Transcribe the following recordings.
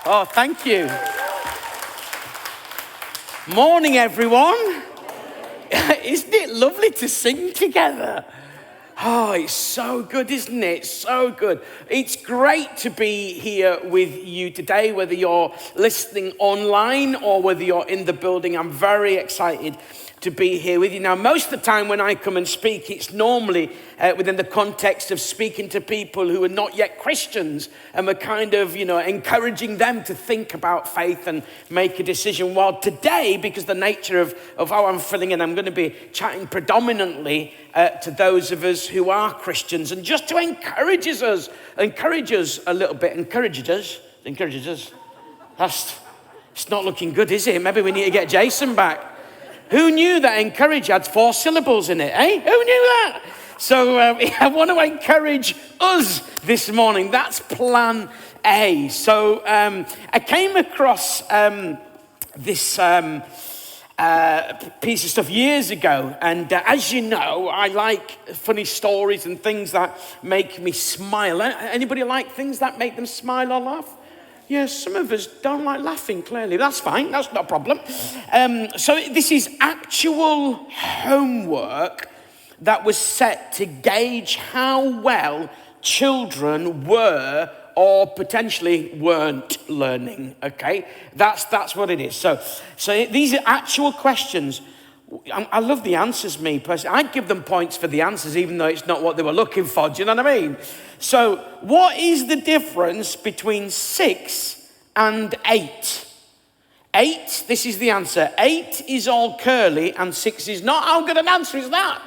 Oh, thank you. Morning, everyone. Isn't it lovely to sing together? Oh, it's so good, isn't it? So good. It's great to be here with you today, whether you're listening online or whether you're in the building. I'm very excited to be here with you. Now, most of the time when I come and speak, it's normally within the context of speaking to people who are not yet Christians, and we're kind of, encouraging them to think about faith and make a decision. While today, because the nature of how I'm feeling, and I'm going to be chatting predominantly to those of us who are Christians, and just to encourage us a little bit, encourages us. It's not looking good, is it? Maybe we need to get Jason back. Who knew that encourage had 4 syllables in it, eh? Who knew that? So I want to encourage us this morning. That's plan A. So I came across this piece of stuff years ago. And as you know, I like funny stories and things that make me smile. Anybody like things that make them smile or laugh? Yes, some of us don't like laughing, clearly. That's fine, that's not a problem. So this is actual homework that was set to gauge how well children were or potentially weren't learning, okay? That's what it is. So these are actual questions. I love the answers, me personally. I'd give them points for the answers, even though it's not what they were looking for. Do you know what I mean? So what is the difference between 6 and 8? 8, this is the answer. 8 is all curly and 6 is not. How good an answer is that?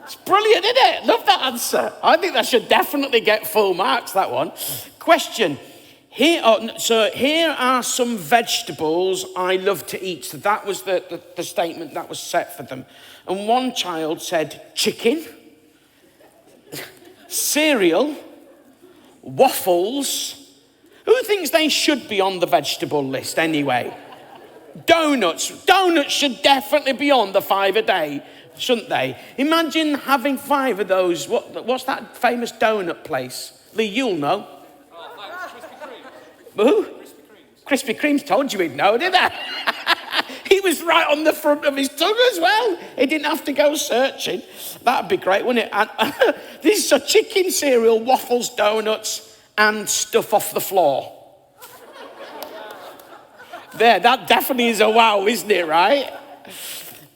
It's brilliant, isn't it? Love that answer. I think that should definitely get full marks, that one. Question. Here are some vegetables I love to eat. So that was the statement that was set for them. And one child said chicken, cereal, waffles. Who thinks they should be on the vegetable list anyway? Donuts. Donuts should definitely be on the 5 a day, shouldn't they? Imagine having 5 of those. What's that famous donut place? Lee, you'll know. Who? Krispy Kremes told you he'd know, didn't he? He was right on the front of his tongue as well. He didn't have to go searching. That'd be great, wouldn't it? And, this is a chicken, cereal, waffles, donuts, and stuff off the floor. There, that definitely is a wow, isn't it, right?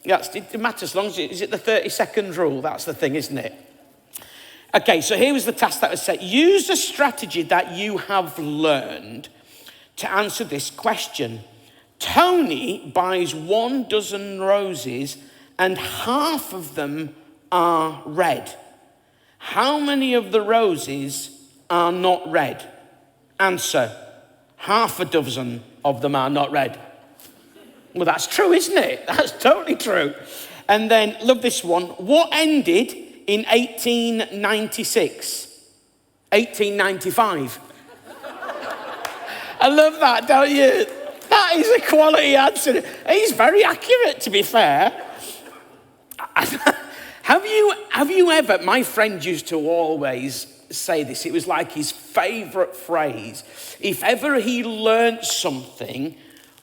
Yes, it matters as long as is it the 30-second rule? That's the thing, isn't it? Okay, so here was the task that was set. Use a strategy that you have learned to answer this question. Tony buys 1 dozen roses and half of them are red. How many of the roses are not red? Answer, half a dozen of them are not red. Well, that's true, isn't it? That's totally true. And then, love this one. What ended in 1896? 1895. I love that, don't you? That is a quality answer. He's very accurate, to be fair. Have you ever, my friend used to always say this, it was like his favorite phrase. If ever he learned something,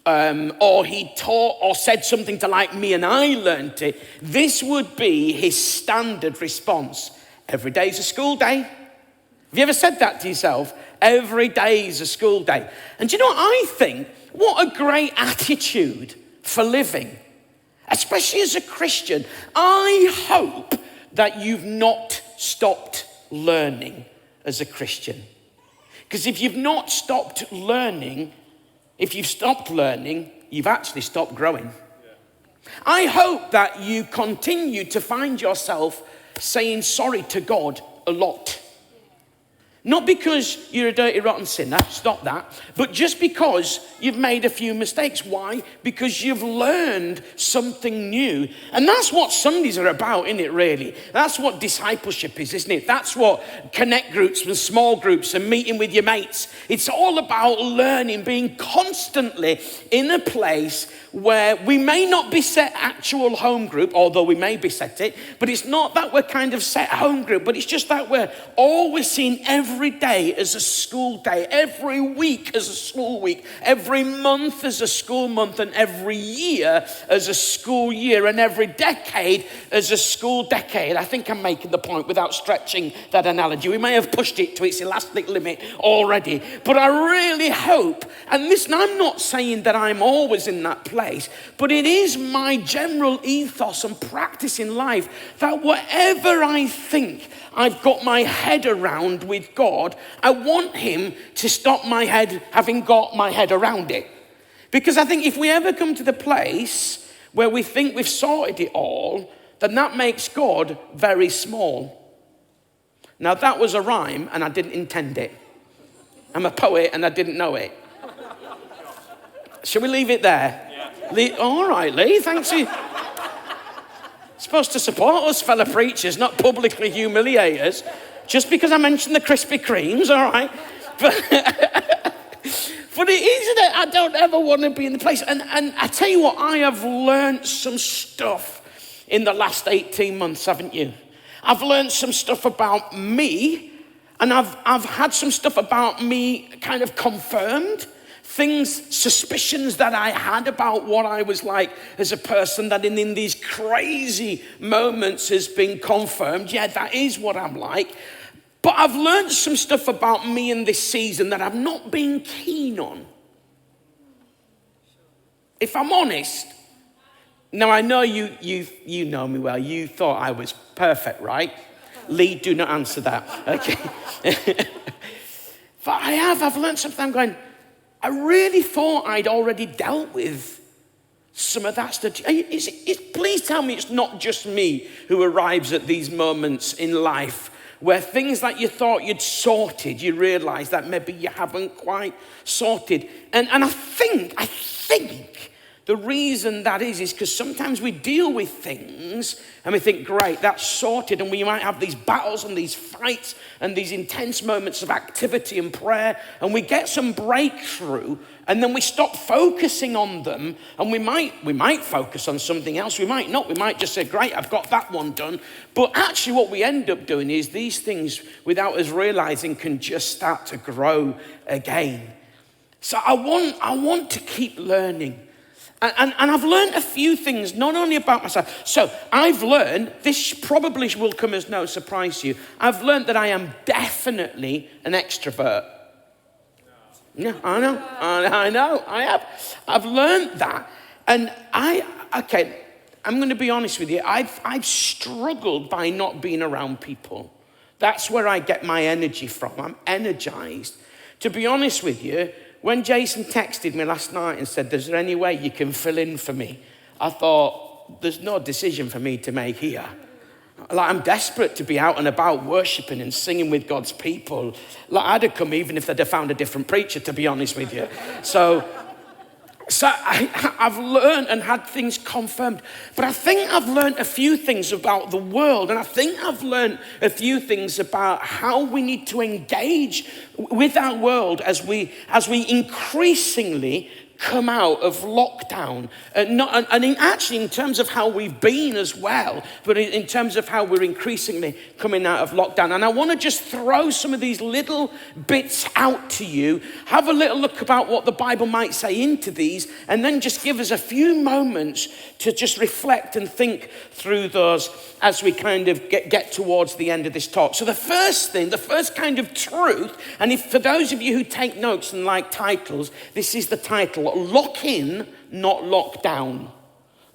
or he taught or said something to like me and I learned it, this would be his standard response. Every day's a school day. Have you ever said that to yourself? Every day's a school day. And do you know what I think? What a great attitude for living, especially as a Christian. I hope that you've not stopped learning as a Christian. Because if you've not stopped learning, if you've stopped learning, you've actually stopped growing. I hope that you continue to find yourself saying sorry to God a lot. Not because you're a dirty, rotten sinner, stop that, but just because you've made a few mistakes. Why? Because you've learned something new. And that's what Sundays are about, isn't it, really? That's what discipleship is, isn't it? That's what connect groups and small groups and meeting with your mates. It's all about learning, being constantly in a place where we may not be set actual home group, although we may be set it, but it's not that we're kind of set home group, but it's just that we're always seeing every every day as a school day, every week as a school week, every month as a school month, and every year as a school year, and every decade as a school decade. I think I'm making the point without stretching that analogy. We may have pushed it to its elastic limit already, but I really hope, and listen, I'm not saying that I'm always in that place, but it is my general ethos and practice in life that whatever I think I've got my head around with God, I want him to stop my head having got my head around it. Because I think if we ever come to the place where we think we've sorted it all, then that makes God very small. Now that was a rhyme and I didn't intend it. I'm a poet and I didn't know it. Shall we leave it there? Yeah. All right, Lee, thanks for supposed to support us, fellow preachers, not publicly humiliate us. Just because I mentioned the Krispy Kremes, all right? But it is that I don't ever want to be in the place. And I tell you what, I have learned some stuff in the last 18 months, haven't you? I've learned some stuff about me, and I've had some stuff about me kind of confirmed. Things, suspicions that I had about what I was like as a person, that in these crazy moments has been confirmed. Yeah, that is what I'm like. But I've learned some stuff about me in this season that I've not been keen on. If I'm honest. Now, I know you know me well. You thought I was perfect, right? Lee, do not answer that. Okay. But I've learned something. I'm going, I really thought I'd already dealt with some of that stuff. Please tell me it's not just me who arrives at these moments in life where things that you thought you'd sorted, you realize that maybe you haven't quite sorted. And I think the reason that is because sometimes we deal with things and we think, great, that's sorted. And we might have these battles and these fights and these intense moments of activity and prayer. And we get some breakthrough and then we stop focusing on them. And we might focus on something else. We might not. We might just say, great, I've got that one done. But actually what we end up doing is these things, without us realizing, can just start to grow again. So I want to keep learning. And I've learned a few things, not only about myself. So I've learned, this probably will come as no surprise to you, I've learned that I am definitely an extrovert. Yeah, I know, I have. I've learned that. And I'm going to be honest with you, I've struggled by not being around people. That's where I get my energy from. I'm energized. To be honest with you, when Jason texted me last night and said, is there any way you can fill in for me? I thought, there's no decision for me to make here. Like, I'm desperate to be out and about worshiping and singing with God's people. Like, I'd have come even if they'd have found a different preacher, to be honest with you. So I've learned and had things confirmed. But I think I've learned a few things about the world. And I think I've learned a few things about how we need to engage with our world as we increasingly come out of lockdown. Actually in terms of how we've been as well, but in terms of how we're increasingly coming out of lockdown. And I want to just throw some of these little bits out to you, have a little look about what the Bible might say into these, and then just give us a few moments to just reflect and think through those as we kind of get towards the end of this talk. So the first kind of truth, and if for those of you who take notes and like titles, this is the title: Lock in, not lock down.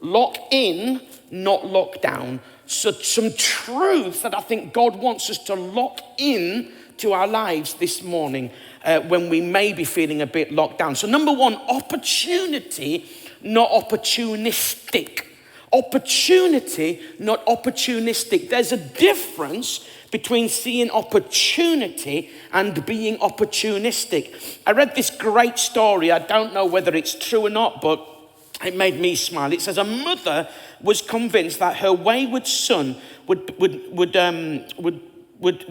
Lock in, not lock down. So some truths that I think God wants us to lock in to our lives this morning when we may be feeling a bit locked down. So number one, opportunity, not opportunistic. Opportunity, not opportunistic. There's a difference between seeing opportunity and being opportunistic. I read this great story. I don't know whether it's true or not, but it made me smile. It says a mother was convinced that her wayward son would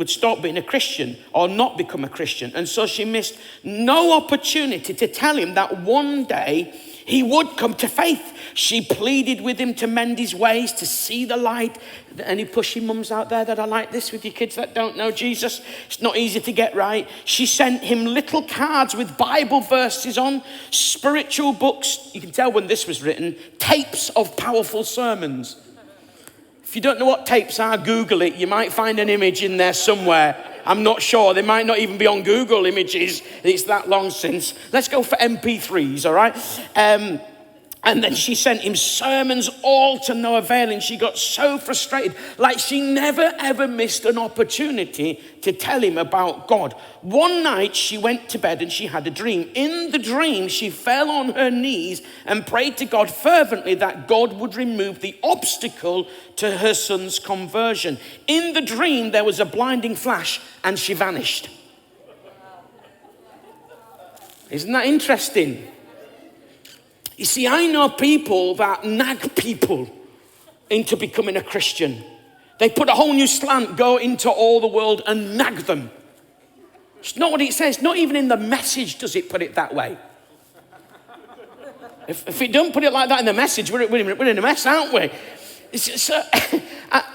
stop being a Christian or not become a Christian. And so she missed no opportunity to tell him that one day he would come to faith. She pleaded with him to mend his ways, to see the light. Any pushy mums out there that are like this with your kids that don't know Jesus? It's not easy to get right. She sent him little cards with Bible verses on, spiritual books. You can tell when this was written, tapes of powerful sermons. If you don't know what tapes are, Google it. You might find an image in there somewhere. I'm not sure. They might not even be on Google Images. It's that long since. Let's go for MP3s, all right? And then she sent him sermons, all to no avail. And she got so frustrated, like she never ever missed an opportunity to tell him about God. One night she went to bed and she had a dream. In the dream, she fell on her knees and prayed to God fervently that God would remove the obstacle to her son's conversion. In the dream, there was a blinding flash and she vanished. Isn't that interesting? You see, I know people that nag people into becoming a Christian. They put a whole new slant, go into all the world and nag them. It's not what it says. Not even in the Message does it put it that way. If it don't put it like that in the Message, we're in a mess, aren't we? So,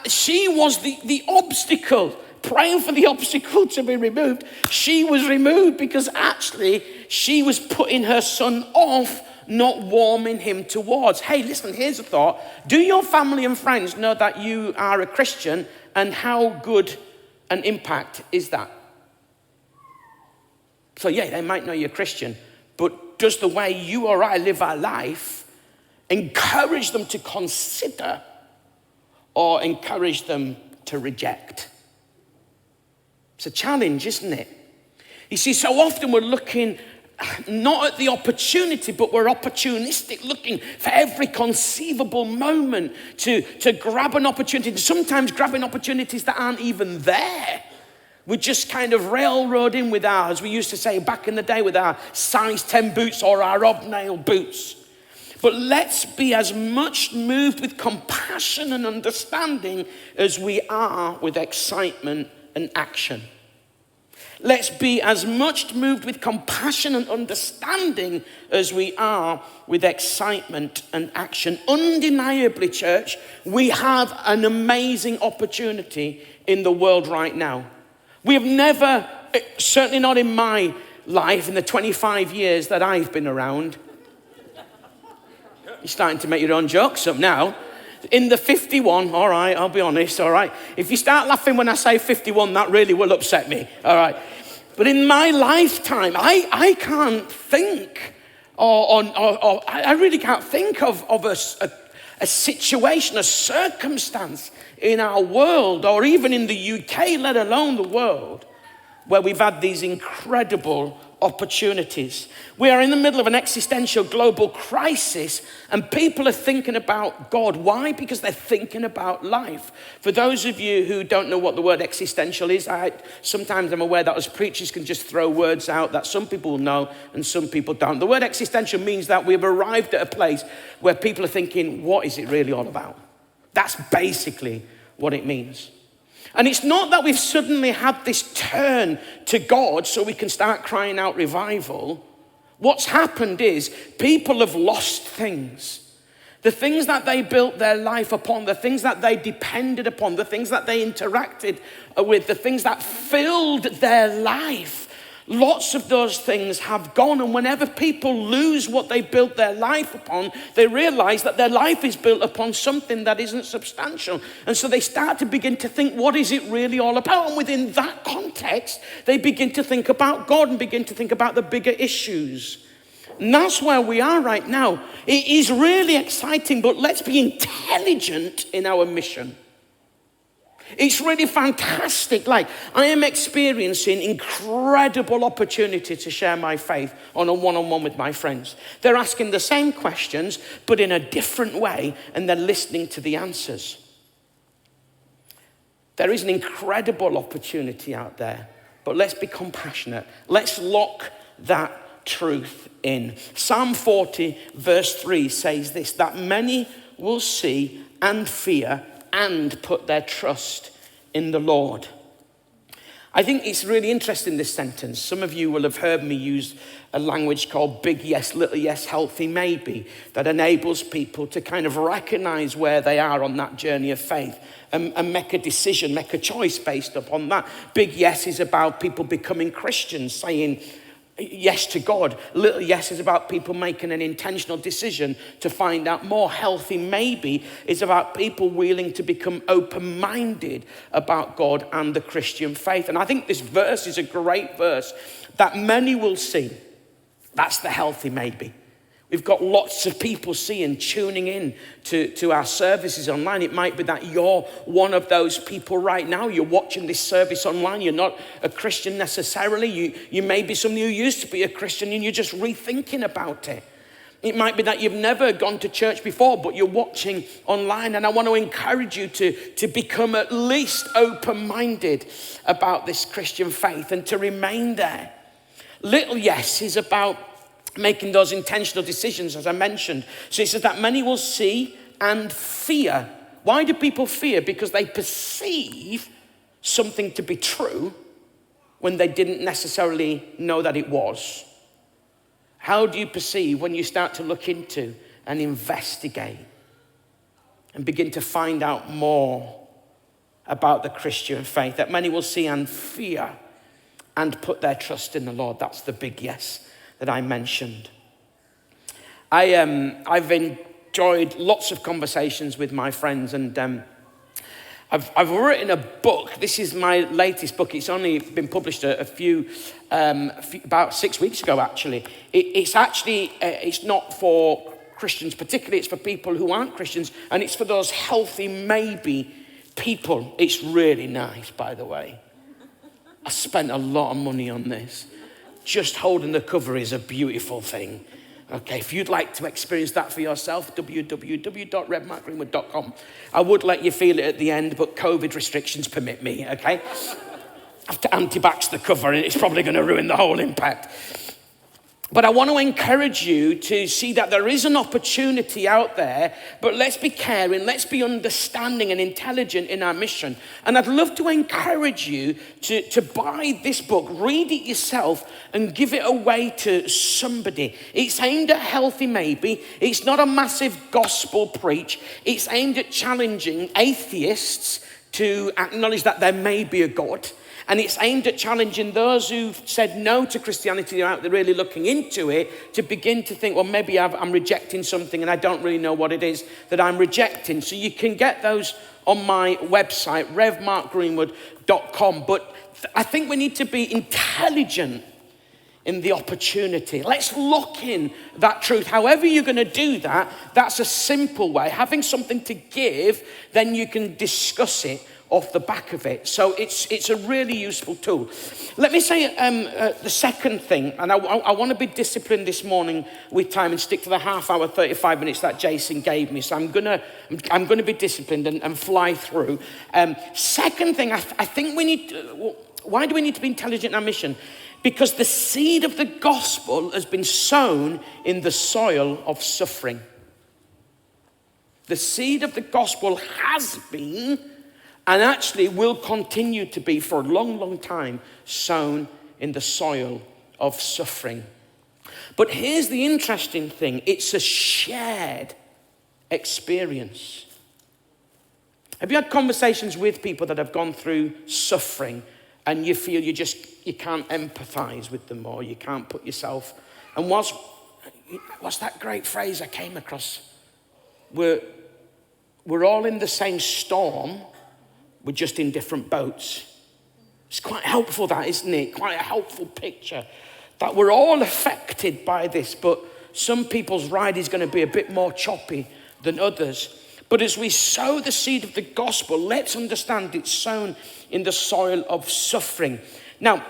she was the obstacle, praying for the obstacle to be removed. She was removed because actually she was putting her son off, not warming him towards. Hey, listen, here's a thought. Do your family and friends know that you are a Christian, and how good an impact is that? So yeah, they might know you're Christian, but does the way you or I live our life encourage them to consider or encourage them to reject? It's a challenge, isn't it? You see, so often we're looking not at the opportunity, but we're opportunistic, looking for every conceivable moment to grab an opportunity. Sometimes grabbing opportunities that aren't even there. We're just kind of railroading with our, as we used to say back in the day, with our size 10 boots or our hobnail boots. But let's be as much moved with compassion and understanding as we are with excitement and action. Let's be as much moved with compassion and understanding as we are with excitement and action. Undeniably, church, we have an amazing opportunity in the world right now. We have never, certainly not in my life, in the 25 years that I've been around. You're starting to make your own jokes up now. In the 51, all right, I'll be honest, all right. If you start laughing when I say 51, that really will upset me, all right. But in my lifetime, I can't think, I really can't think of a situation, a circumstance in our world, or even in the UK, let alone the world, where we've had these incredible opportunities. We are in the middle of an existential global crisis, and people are thinking about God. Why? Because they're thinking about life. For those of you who don't know what the word existential is, sometimes I'm aware that as preachers can just throw words out that some people know and some people don't. The word existential means that we've arrived at a place where people are thinking, what is it really all about? That's basically what it means. And it's not that we've suddenly had this turn to God so we can start crying out revival. What's happened is people have lost things. The things that they built their life upon, the things that they depended upon, the things that they interacted with, the things that filled their life. Lots of those things have gone, and whenever people lose what they built their life upon, they realize that their life is built upon something that isn't substantial. And so they start to begin to think, what is it really all about? And within that context, they begin to think about God and begin to think about the bigger issues. And that's where we are right now. It is really exciting, but let's be intelligent in our mission. It's really fantastic. Like, I am experiencing incredible opportunity to share my faith on a one-on-one with my friends. They're asking the same questions, but in a different way, and they're listening to the answers. There is an incredible opportunity out there, but let's be compassionate. Let's lock that truth in. Psalm 40, verse 3 says this, that many will see and fear and put their trust in the Lord. I think it's really interesting, this sentence. Some of you will have heard me use a language called big yes, little yes, healthy maybe, that enables people to kind of recognize where they are on that journey of faith and make a decision, make a choice based upon that. Big yes is about people becoming Christians, saying yes to God. Little yes is about people making an intentional decision to find out more. Healthy maybe is about people willing to become open-minded about God and the Christian faith. And I think this verse is a great verse that many will see. That's the healthy maybe. We've got lots of people seeing, tuning in to our services online. It might be that you're one of those people right now. You're watching this service online. You're not a Christian necessarily. You may be somebody who used to be a Christian and you're just rethinking about it. It might be that you've never gone to church before, but you're watching online. And I want to encourage you to become at least open-minded about this Christian faith and to remain there. Little yes is about making those intentional decisions, as I mentioned. So it says that many will see and fear. Why do people fear? Because they perceive something to be true when they didn't necessarily know that it was. How do you perceive when you start to look into and investigate and begin to find out more about the Christian faith? That many will see and fear and put their trust in the Lord. That's the big yes that I mentioned. I've enjoyed lots of conversations with my friends, and I've written a book. This is my latest book. It's only been published about 6 weeks ago, actually. It's not for Christians particularly. It's for people who aren't Christians, and it's for those healthy maybe people. It's really nice, by the way. I spent a lot of money on this. Just holding the cover is a beautiful thing. Okay, if you'd like to experience that for yourself, www.redmarkgreenwood.com. I would let you feel it at the end, but COVID restrictions permit me, okay? I have to anti-vax the cover and it's probably going to ruin the whole impact. But I want to encourage you to see that there is an opportunity out there, but let's be caring, let's be understanding and intelligent in our mission. And I'd love to encourage you to buy this book, read it yourself, and give it away to somebody. It's aimed at healthy maybe. It's not a massive gospel preach. It's aimed at challenging atheists to acknowledge that there may be a God. And it's aimed at challenging those who've said no to Christianity, they're out there really looking into it, to begin to think, well, maybe I'm rejecting something and I don't really know what it is that I'm rejecting. So you can get those on my website, revmarkgreenwood.com. But I think we need to be intelligent in the opportunity. Let's look in that truth. However you're going to do that, that's a simple way. Having something to give, then you can discuss it off the back of it. So it's a really useful tool. Let me say the second thing, and I want to be disciplined this morning with time and stick to the half hour, 35 minutes that Jason gave me. So I'm gonna be disciplined and fly through. Second thing, I think we need to, why do we need to be intelligent in our mission? Because the seed of the gospel has been sown in the soil of suffering. The seed of the gospel has been, and actually will continue to be for a long, long time, sown in the soil of suffering. But here's the interesting thing. It's a shared experience. Have you had conversations with people that have gone through suffering and you feel you can't empathize with them, or you can't put yourself? And what's that great phrase I came across? We're all in the same storm, we're just in different boats. It's quite helpful, that, isn't it? Quite a helpful picture. That we're all affected by this, but some people's ride is going to be a bit more choppy than others. But as we sow the seed of the gospel, let's understand it's sown in the soil of suffering. Now,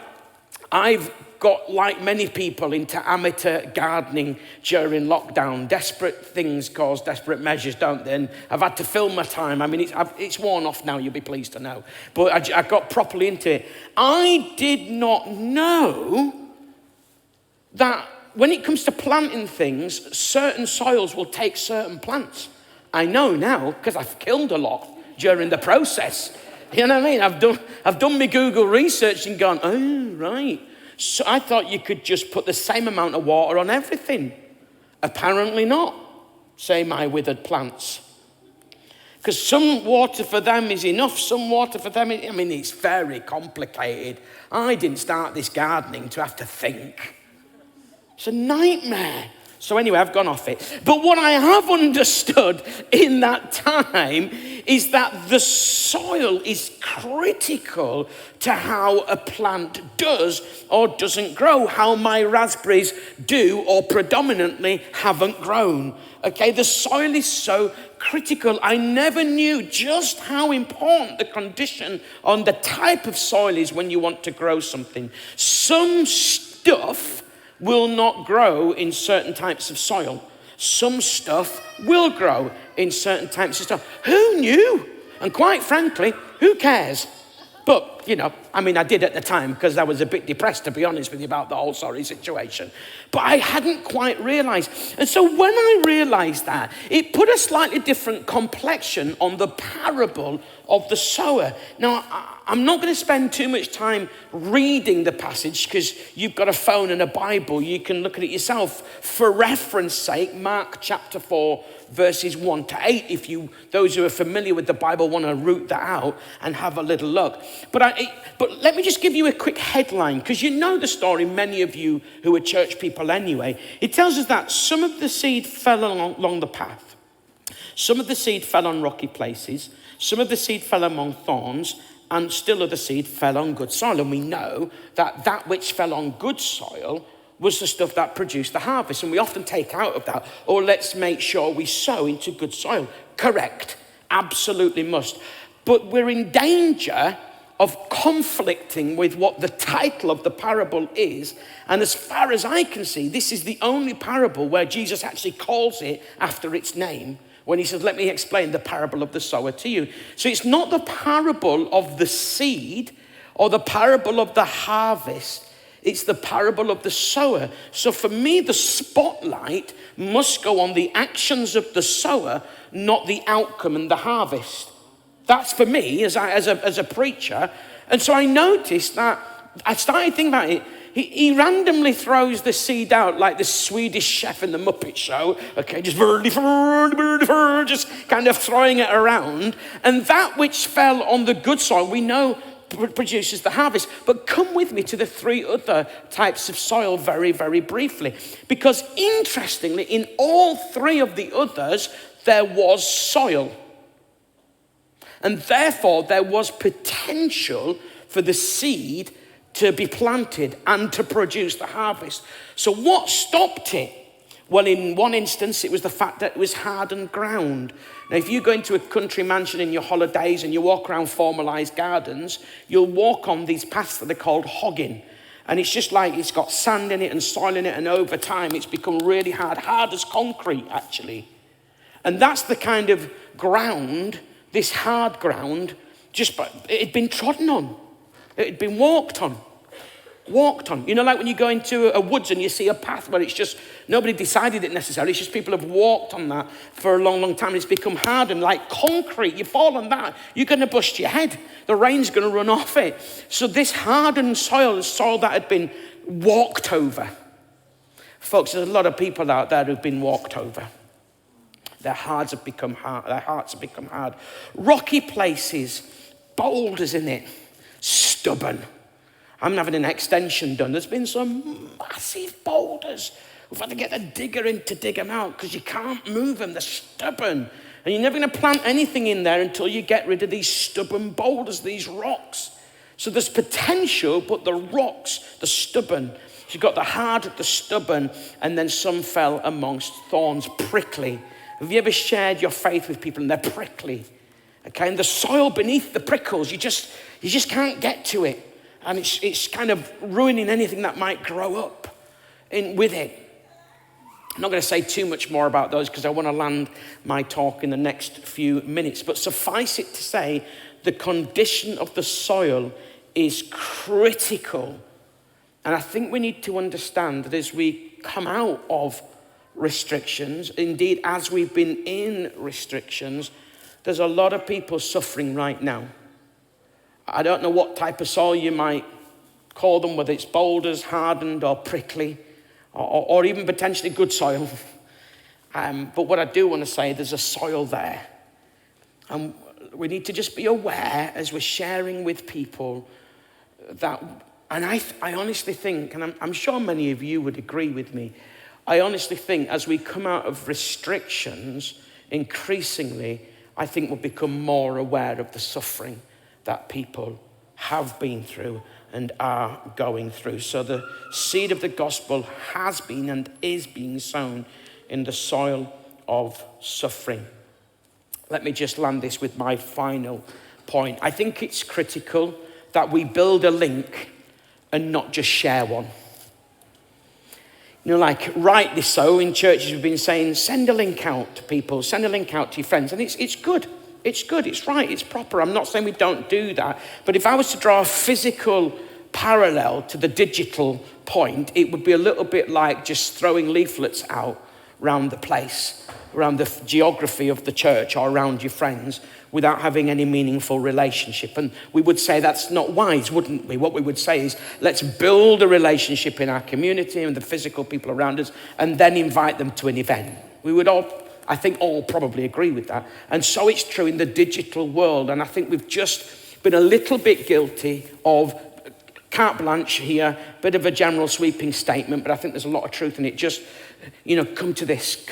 I've got, like many people, into amateur gardening during lockdown. Desperate things cause desperate measures, don't they? And I've had to fill my time. I mean, it's worn off now, you'll be pleased to know. But I got properly into it. I did not know that when it comes to planting things, certain soils will take certain plants. I know now because I've killed a lot during the process. You know what I mean? I've done my Google research and gone, oh, right. So I thought you could just put the same amount of water on everything. Apparently not, say my withered plants. Because some water for them is enough, some water for them, it's very complicated. I didn't start this gardening to have to think. It's a nightmare. So anyway, I've gone off it. But what I have understood in that time is that the soil is critical to how a plant does or doesn't grow, how my raspberries do or predominantly haven't grown. Okay, the soil is so critical. I never knew just how important the condition on the type of soil is when you want to grow something. Some stuff will not grow in certain types of soil. Some stuff will grow in certain types of soil. Who knew? And quite frankly, who cares? But, I did at the time because I was a bit depressed, to be honest with you, about the whole sorry situation. But I hadn't quite realized. And so when I realized that, it put a slightly different complexion on the parable of the sower. Now, I'm not going to spend too much time reading the passage because you've got a phone and a Bible. You can look at it yourself. For reference sake, Mark chapter 4, verses 1 to 8, if those who are familiar with the Bible want to root that out and have a little look. But let me just give you a quick headline, because you know the story, many of you who are church people anyway. It tells us that some of the seed fell along the path. Some of the seed fell on rocky places. Some of the seed fell among thorns, and still other seed fell on good soil. And we know that which fell on good soil was the stuff that produced the harvest. And we often take out of that, or let's make sure we sow into good soil. Correct. Absolutely must. But we're in danger of conflicting with what the title of the parable is. And as far as I can see, this is the only parable where Jesus actually calls it after its name, when he says, let me explain the parable of the sower to you. So it's not the parable of the seed or the parable of the harvest. It's the parable of the sower. So for me, the spotlight must go on the actions of the sower, not the outcome and the harvest. That's for me as a preacher. And so I noticed that, I started thinking about it. He randomly throws the seed out like the Swedish chef in the Muppet Show. Okay, just kind of throwing it around. And that which fell on the good soil, we know produces the harvest. But come with me to the three other types of soil very, very briefly. Because interestingly, in all three of the others, there was soil. And therefore, there was potential for the seed to be planted and to produce the harvest. So what stopped it? Well, in one instance, it was the fact that it was hardened ground. Now, if you go into a country mansion in your holidays and you walk around formalized gardens, you'll walk on these paths that are called hogging. And it's just like it's got sand in it and soil in it, and over time it's become really hard as concrete, actually. And that's the kind of ground, this hard ground, it had been trodden on. It had been walked on. You know, like when you go into a woods and you see a path where it's just, nobody decided it necessarily, it's just people have walked on that for a long, long time. It's become hardened like concrete. You fall on that, you're going to bust your head. The rain's going to run off it. So this hardened soil is soil that had been walked over. Folks, there's a lot of people out there who've been walked over. Their hearts have become hard. Rocky places, boulders in it, stubborn. I'm having an extension done. There's been some massive boulders. We've had to get a digger in to dig them out because you can't move them. They're stubborn. And you're never going to plant anything in there until you get rid of these stubborn boulders, these rocks. So there's potential, but the rocks, the stubborn. So you've got the hard, the stubborn, and then some fell amongst thorns, prickly. Have you ever shared your faith with people and they're prickly? Okay, and the soil beneath the prickles, you just can't get to it. And it's kind of ruining anything that might grow up with it. I'm not going to say too much more about those because I want to land my talk in the next few minutes. But suffice it to say, the condition of the soil is critical. And I think we need to understand that as we come out of restrictions, indeed as we've been in restrictions, there's a lot of people suffering right now. I don't know what type of soil you might call them, whether it's boulders, hardened or prickly, or even potentially good soil. But what I do want to say, there's a soil there. And we need to just be aware as we're sharing with people that, and I honestly think, and I'm sure many of you would agree with me, I honestly think as we come out of restrictions, increasingly, I think we'll become more aware of the suffering that people have been through and are going through. So the seed of the gospel has been and is being sown in the soil of suffering. Let me just land this with my final point. I think it's critical that we build a link and not just share one. You know, like rightly so, in churches we've been saying, send a link out to people, send a link out to your friends. And it's good. It's good, it's right, it's proper. I'm not saying we don't do that. But if I was to draw a physical parallel to the digital point, it would be a little bit like just throwing leaflets out around the place, around the geography of the church or around your friends without having any meaningful relationship. And we would say that's not wise, wouldn't we? What we would say is, let's build a relationship in our community and the physical people around us and then invite them to an event. We would all, I think, all probably agree with that. And so it's true in the digital world. And I think we've just been a little bit guilty of carte blanche here, bit of a general sweeping statement, but I think there's a lot of truth in it. Just, you know, come to this,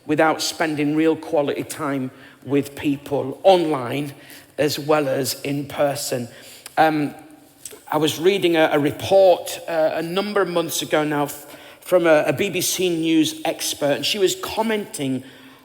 without spending real quality time with people online as well as in person. I was reading a report a number of months ago now from a BBC News expert, and she was commenting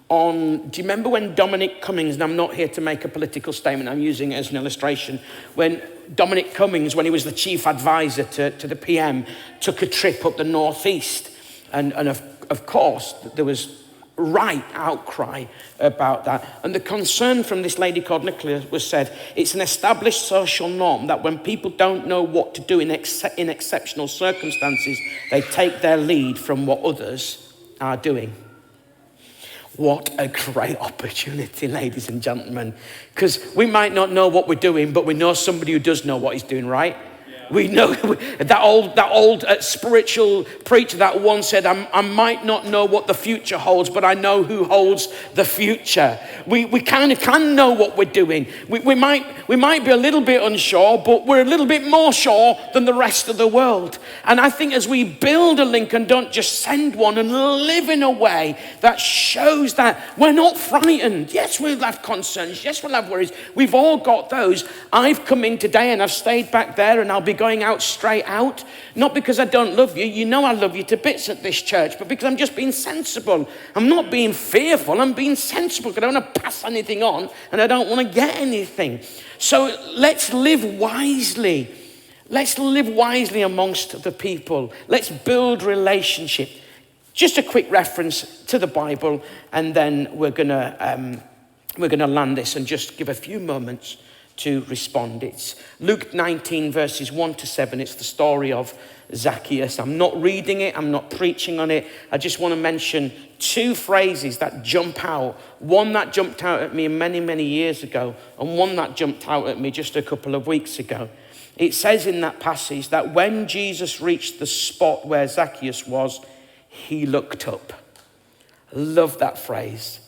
on, do you remember when Dominic Cummings, and I'm not here to make a political statement, I'm using it as an illustration, when Dominic Cummings, when he was the chief advisor to the PM, took a trip up the northeast, and of course there was right outcry about that. And the concern from this lady called Nicola was said, it's an established social norm that when people don't know what to do in exceptional circumstances, they take their lead from what others are doing. What a great opportunity, ladies and gentlemen. Because we might not know what we're doing, but we know somebody who does know what he's doing, right? We know that old spiritual preacher that once said, I might not know what the future holds, but I know who holds the future. We kind of can know what we're doing. We might be a little bit unsure, but we're a little bit more sure than the rest of the world. And I think as we build a link and don't just send one and live in a way that shows that we're not frightened. Yes, we'll have concerns. Yes, we'll have worries. We've all got those. I've come in today and I've stayed back there and I'll be going out straight out, not because I don't love you. You know I love you to bits at this church, but because I'm just being sensible. I'm not being fearful. I'm being sensible because I don't want to pass anything on and I don't want to get anything. So let's live wisely. Let's live wisely amongst the people. Let's build relationship. Just a quick reference to the Bible, and then we're gonna land this and just give a few moments to respond. It's Luke 19 verses 1-7. It's the story of Zacchaeus. I'm not reading it. I'm not preaching on it. I just want to mention two phrases that jump out. One that jumped out at me many, many years ago, and one that jumped out at me just a couple of weeks ago. It says in that passage that when Jesus reached the spot where Zacchaeus was, he looked up. I love that phrase.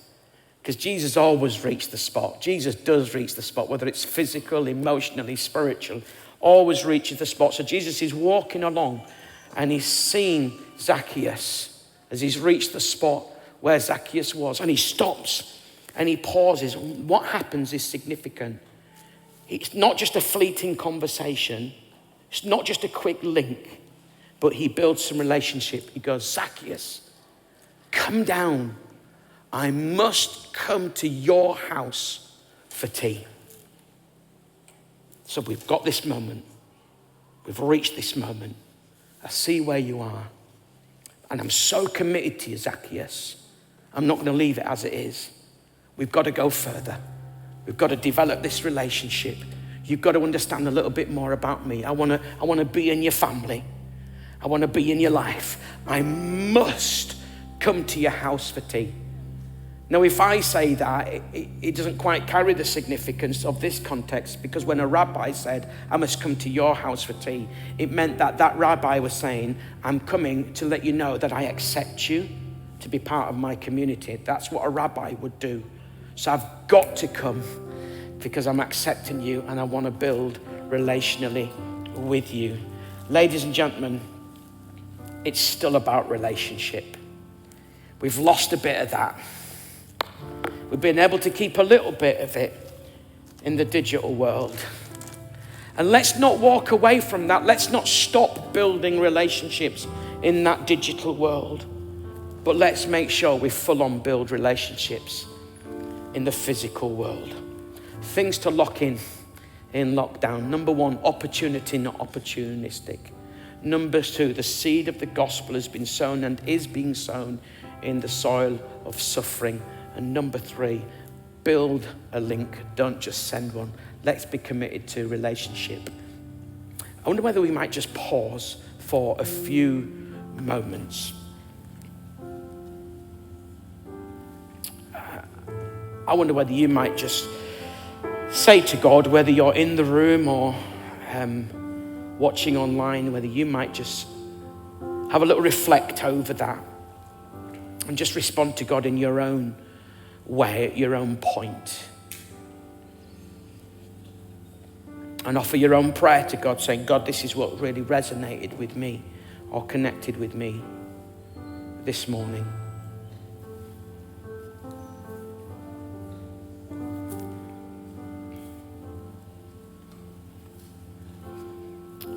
Because Jesus always reached the spot. Jesus does reach the spot, whether it's physical, emotionally, spiritual, always reaches the spot. So Jesus is walking along and he's seen Zacchaeus as he's reached the spot where Zacchaeus was. And he stops and he pauses. What happens is significant. It's not just a fleeting conversation. It's not just a quick link, but he builds some relationship. He goes, Zacchaeus, come down. I must come to your house for tea. So we've got this moment. We've reached this moment. I see where you are. And I'm so committed to you, Zacchaeus. I'm not going to leave it as it is. We've got to go further. We've got to develop this relationship. You've got to understand a little bit more about me. I want to be in your family. I want to be in your life. I must come to your house for tea. Now, if I say that, it doesn't quite carry the significance of this context, because when a rabbi said, I must come to your house for tea, it meant that that rabbi was saying, I'm coming to let you know that I accept you to be part of my community. That's what a rabbi would do. So I've got to come because I'm accepting you and I want to build relationally with you. Ladies and gentlemen, it's still about relationship. We've lost a bit of that. We've been able to keep a little bit of it in the digital world. And let's not walk away from that. Let's not stop building relationships in that digital world. But let's make sure we full on build relationships in the physical world. Things to lock in lockdown. Number one, opportunity, not opportunistic. Number two, the seed of the gospel has been sown and is being sown in the soil of suffering. And number three, build a link. Don't just send one. Let's be committed to relationship. I wonder whether we might just pause for a few moments. I wonder whether you might just say to God, whether you're in the room or watching online, whether you might just have a little reflect over that and just respond to God in your own way, at your own point. And offer your own prayer to God, saying, God, this is what really resonated with me or connected with me this morning.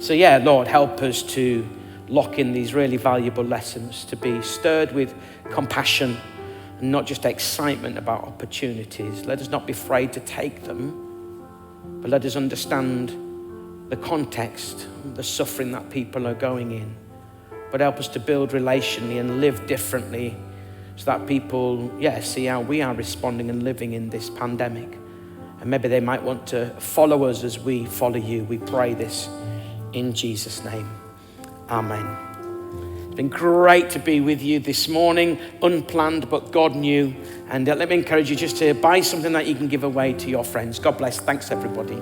So yeah, Lord, help us to lock in these really valuable lessons, to be stirred with compassion and not just excitement about opportunities. Let us not be afraid to take them, but let us understand the context, the suffering that people are going in. But help us to build relationally and live differently so that people, see how we are responding and living in this pandemic. And maybe they might want to follow us as we follow you. We pray this in Jesus' name. Amen. It's been great to be with you this morning. Unplanned, but God knew. And let me encourage you just to buy something that you can give away to your friends. God bless. Thanks, everybody.